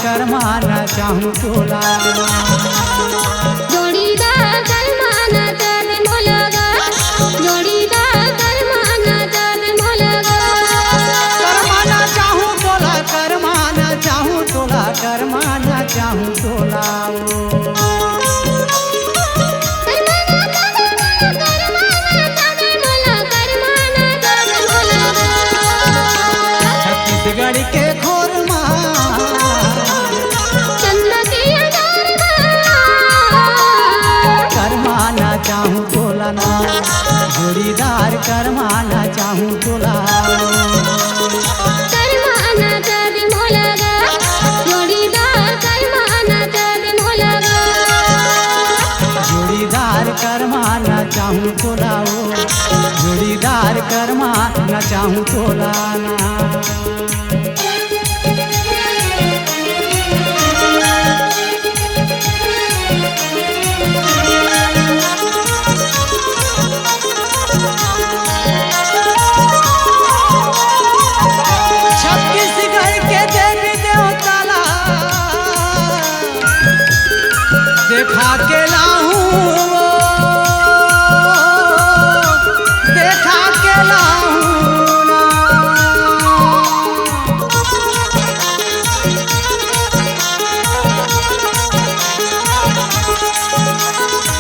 करमाना चाहूँ तोला जोड़ीदार करमाना चाहे मोलगा जोड़ीदार करमाना चाहे मोलगा करमाना चाहूँ तोला करमाना चाहूँ तोला करमाना चाहूँ तोला छत्तीसगढ़ के खोरमा करमाना चाहूँ तोला ना जोड़ीदार करमाना चाहूँ तोला करमाना चाहे मोलगा जोड़ीदार करमाना चाहे मोलगा जोड़ीदार करमाना चाहूँ तोला जोड़ीदार करमाना चाहूँ तोला ना छत्तीसगढ़ के देवी देवताला देखा के लाहूं देखा के लाहूं ना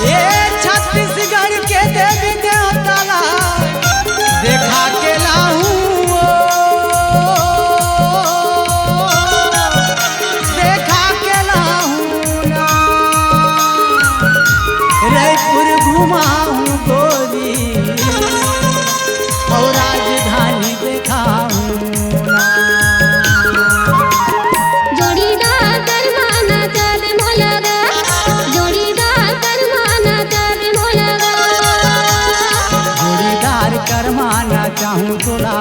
ये छत्तीसगढ़ के देवी देवताला देखा के लाहूं देखा के लाहूं ना रायपुर घुमाऊं गोरी और राजधानी दिखाऊं ना जोड़ीदार करमाना चाहे मोलगा जोड़ीदार करमाना चाहे मोलगा जोड़ीदार करमाना चाहूँ तोला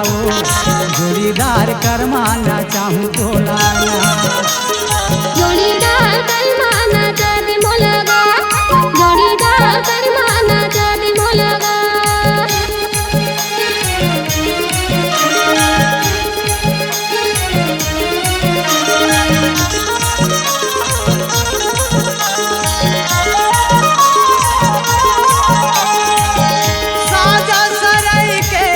जोड़ीदार करमाना चाहूँ तोला जोड़ीदार करमाना चाहे मोलगा जोड़ीदार करमाना चाहे मोलगा साजा सराय के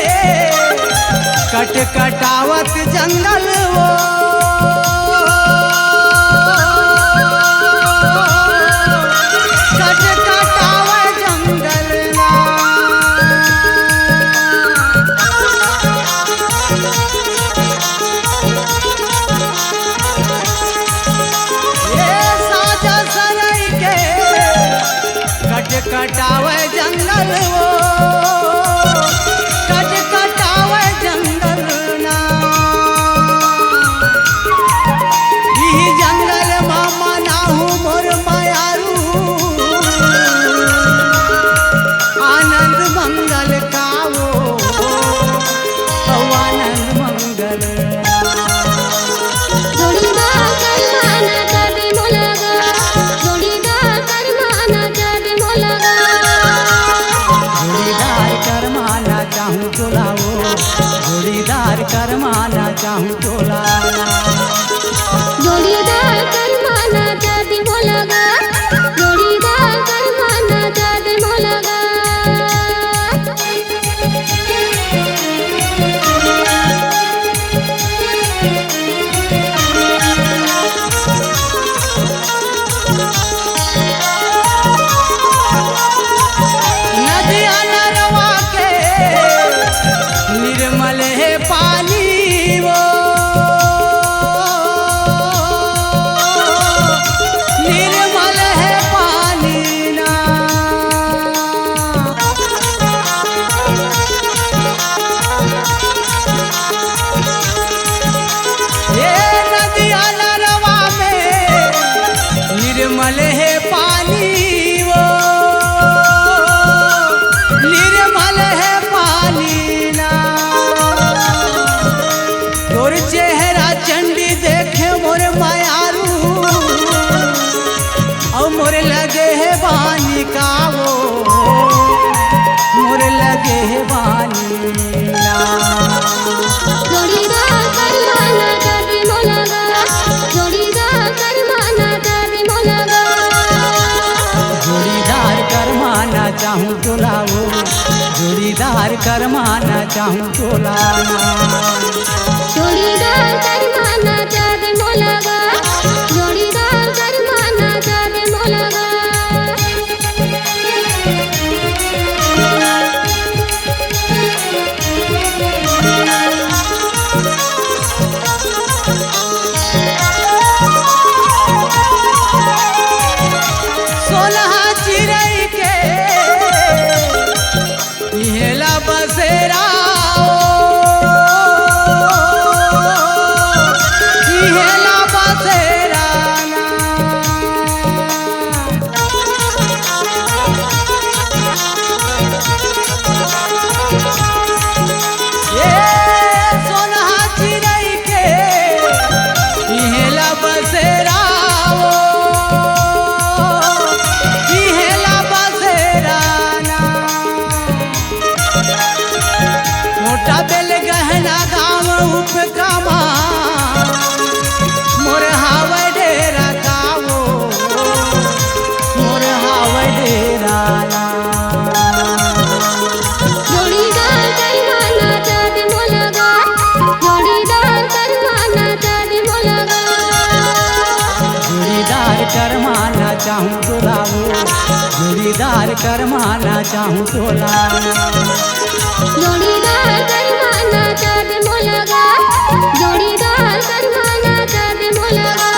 कटावत जंगल वो कटावत जंगल ना ये साजा सराय के कटावे जंगल वो कटावे जंगल ना ई जंगल मामा नाहू मोर मायारू आनंद मंगल कावो आनंद मंगल जोड़ीदार करमाना चाहे मोलगा जोड़ीदार करमाना चाहे मोलगा जोड़ीदार करमाना चाहूँ तोला जोड़ीदार करमाना चाहूँ तोला जोड़ीदार करमाना चाहे मोलगा जोड़ीदार करमाना चाहे मोलगा नदिया नरवा के निर्मल है पानी वो निर्मल है पानी ना ये नदिया नरवा में निर्मल है पानी वो निर्मल है पानी ना तोर चेहरा चंडी देखे मोर मायारू और मोर लगे है बानी का वो मोर लगे है बानी ना जोड़ीदार करमाना चाहे मोलगा जोड़ीदार चाहूँ तोलाओ, जोड़ीदार करमाना चाहूँ तोलाना। जोड़ीदार करमाना चाहते मोलगा, जोड़ीदार करमाना चाहते मोलगा। सोलहा चिरई के इहेला बसेरा इहेला बसेरा ना। ये सोलहा चिरई के इहेला बसेरा बेल गहना गाँव उपकामा मोर हावै डेरा गावो, मोर हावै डेरा ना। जोड़ीदार करमाना चाहते मोलगा, जोड़ीदार करमाना चाहते मोलगा। जोड़ीदार करमाना चाहूँ तोलाओ, जोड़ीदार करमाना चाहूँ तोलाना। जोड़ीदार करमाना चाहते मोलगा, जोड़ीदार करमाना चाहते मोलगा।